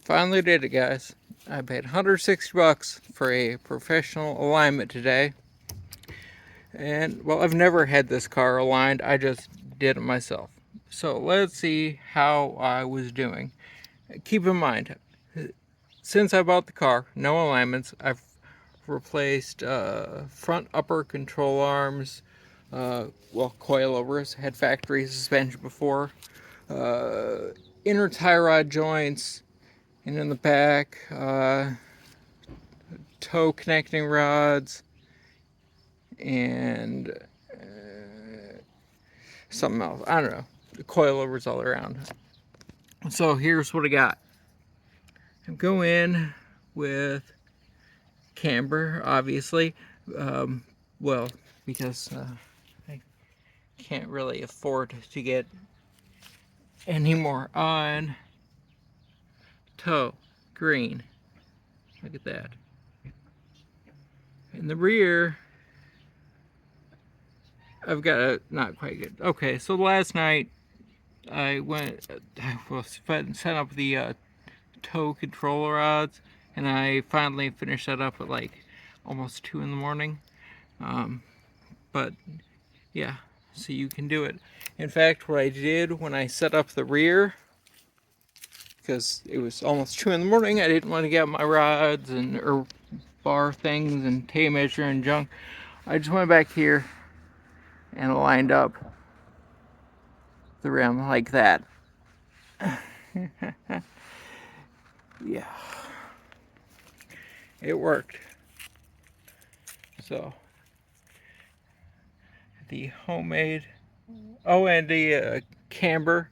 Finally did it, guys. I paid $160 for a professional alignment today. And, well, I've never had this car aligned. I just did it myself. So let's see how I was doing. Keep in mind, since I bought the car, no alignments. I've replaced front upper control arms, coilovers, had factory suspension before, inner tie rod joints, and in the back, toe connecting rods, and something else. I don't know. The coilovers all around. So here's what I got. I go in with camber, obviously. Well, because I can't really afford to get any more on. Toe, green. Look at that. In the rear, I've got a not quite good. Okay, so last night I set up the toe control rods, and I finally finished that up at like almost 2 in the morning. But yeah, so you can do it. In fact, what I did when I set up the rear, because it was almost 2 in the morning, I didn't want to get my rods or bar things and tape measure and junk. I just went back here and lined up the rim like that. Yeah, it worked. So the homemade, and the camber.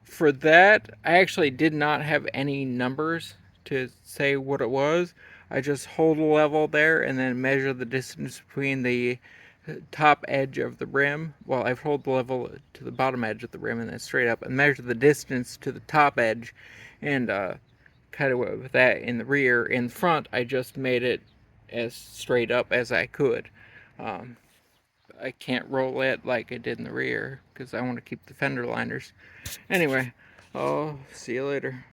For that, I actually did not have any numbers to say what it was. I just hold a level there and then measure the distance between the top edge of the rim. Well, I've hold the level to the bottom edge of the rim and then straight up and measure the distance to the top edge, and kind of with that in the rear. In front, I just made it as straight up as I could. I can't roll it like I did in the rear because I want to keep the fender liners. Anyway, I'll see you later.